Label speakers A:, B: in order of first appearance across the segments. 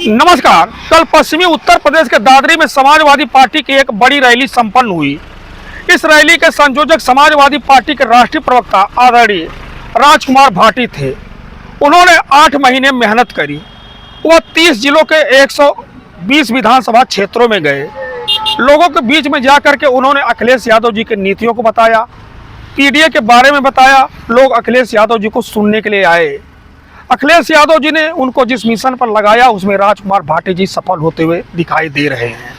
A: नमस्कार। कल पश्चिमी उत्तर प्रदेश के दादरी में समाजवादी पार्टी की एक बड़ी रैली संपन्न हुई। इस रैली के संयोजक समाजवादी पार्टी के राष्ट्रीय प्रवक्ता आदरणीय राजकुमार भाटी थे। उन्होंने 8 महीने मेहनत करी। वह 30 जिलों के 120 विधानसभा क्षेत्रों में गए। लोगों के बीच में जाकर के उन्होंने अखिलेश यादव जी की नीतियों को बताया, पीडीए के बारे में बताया। लोग अखिलेश यादव जी को सुनने के लिए आए। अखिलेश यादव जी ने उनको जिस मिशन पर लगाया उसमें राजकुमार भाटी जी सफल होते हुए दिखाई दे रहे हैं।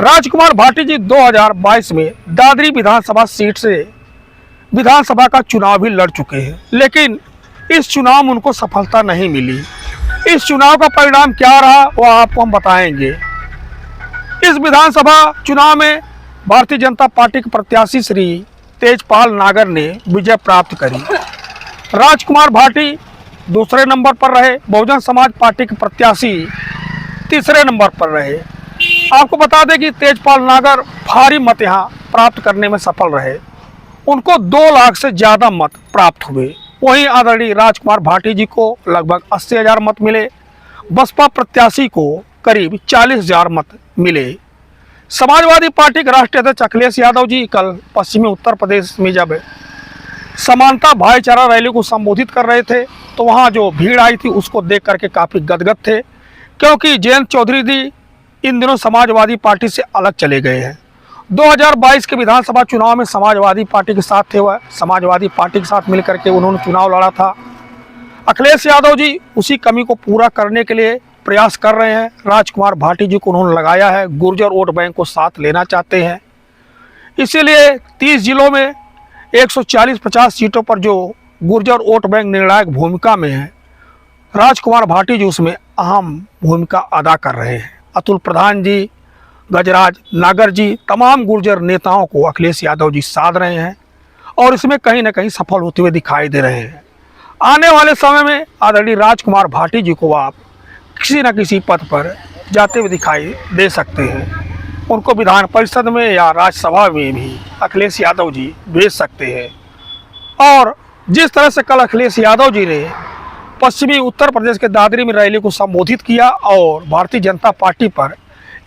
A: राजकुमार भाटी जी 2022 में दादरी विधानसभा सीट से विधानसभा का चुनाव भी लड़ चुके हैं, लेकिन इस चुनाव में उनको सफलता नहीं मिली। इस चुनाव का परिणाम क्या रहा वह आपको हम बताएंगे। इस विधानसभा चुनाव में भारतीय जनता पार्टी के प्रत्याशी श्री तेजपाल नागर ने विजय प्राप्त करी। राजकुमार भाटी दूसरे नंबर पर रहे। बहुजन समाज पार्टी के प्रत्याशी तीसरे नंबर पर रहे। आपको बता दें कि तेजपाल नागर भारी मत यहाँ प्राप्त करने में सफल रहे। उनको 2 लाख से ज़्यादा मत प्राप्त हुए। वहीं आदरणीय राजकुमार भाटी जी को लगभग 80,000 मत मिले। बसपा प्रत्याशी को करीब 40,000 मत मिले। समाजवादी पार्टी के राष्ट्रीय अध्यक्ष अखिलेश यादव जी कल पश्चिमी उत्तर प्रदेश में जब समानता भाईचारा रैली को संबोधित कर रहे थे तो वहां जो भीड़ आई थी उसको देख करके काफ़ी गदगद थे, क्योंकि जयंत चौधरी जी इन दिनों समाजवादी पार्टी से अलग चले गए हैं। 2022 के विधानसभा चुनाव में समाजवादी पार्टी के साथ थे। वह समाजवादी पार्टी के साथ मिलकर के उन्होंने चुनाव लड़ा था। अखिलेश यादव जी उसी कमी को पूरा करने के लिए प्रयास कर रहे हैं। राजकुमार भाटी जी को उन्होंने लगाया है, गुर्जर वोट बैंक को साथ लेना चाहते हैं। इसीलिए 30 जिलों में 140-50 सीटों पर जो गुर्जर वोट बैंक निर्णायक भूमिका में है, राजकुमार भाटी जी उसमें अहम भूमिका अदा कर रहे हैं। अतुल प्रधान जी, गजराज नागर जी, तमाम गुर्जर नेताओं को अखिलेश यादव जी साध रहे हैं और इसमें कहीं ना कहीं सफल होते हुए दिखाई दे रहे हैं। आने वाले समय में आदरणीय राजकुमार भाटी जी को आप किसी न किसी पद पर जाते हुए दिखाई दे सकते हैं। उनको विधान परिषद में या राज्यसभा में भी अखिलेश यादव जी भेज सकते हैं। और जिस तरह से कल अखिलेश यादव जी ने पश्चिमी उत्तर प्रदेश के दादरी में रैली को संबोधित किया और भारतीय जनता पार्टी पर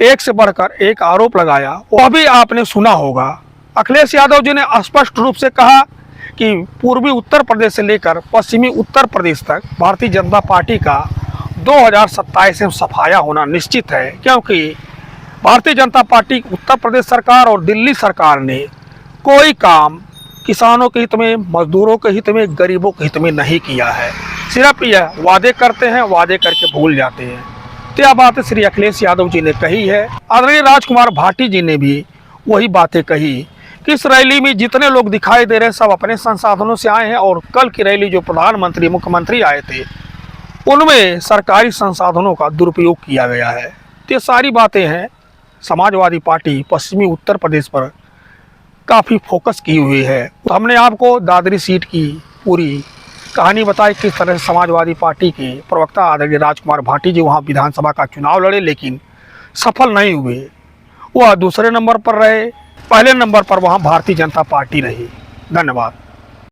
A: एक से बढ़कर एक आरोप लगाया, वह भी आपने सुना होगा। अखिलेश यादव जी ने स्पष्ट रूप से कहा कि पूर्वी उत्तर प्रदेश से लेकर पश्चिमी उत्तर प्रदेश तक भारतीय जनता पार्टी का 2027 में सफाया होना निश्चित है, क्योंकि भारतीय जनता पार्टी उत्तर प्रदेश सरकार और दिल्ली सरकार ने कोई काम किसानों के हित में, मजदूरों के हित में, गरीबों के हित में नहीं किया है। सिर्फ यह वादे करते हैं, वादे करके भूल जाते हैं। तो यह बात श्री अखिलेश यादव जी ने कही है। आदरणीय राजकुमार भाटी जी ने भी वही बातें कही कि इस रैली में जितने लोग दिखाई दे रहे हैं सब अपने संसाधनों से आए हैं और कल की रैली जो प्रधानमंत्री मुख्यमंत्री आए थे उनमें सरकारी संसाधनों का दुरुपयोग किया गया है। तो ये सारी बातें हैं। समाजवादी पार्टी पश्चिमी उत्तर प्रदेश पर काफ़ी फोकस की हुई है। तो हमने आपको दादरी सीट की पूरी कहानी बताई, किस तरह से समाजवादी पार्टी के प्रवक्ता आदरणीय राजकुमार भाटी जी वहाँ विधानसभा का चुनाव लड़े लेकिन सफल नहीं हुए। वह दूसरे नंबर पर रहे, पहले नंबर पर वहाँ भारतीय जनता पार्टी रही। धन्यवाद।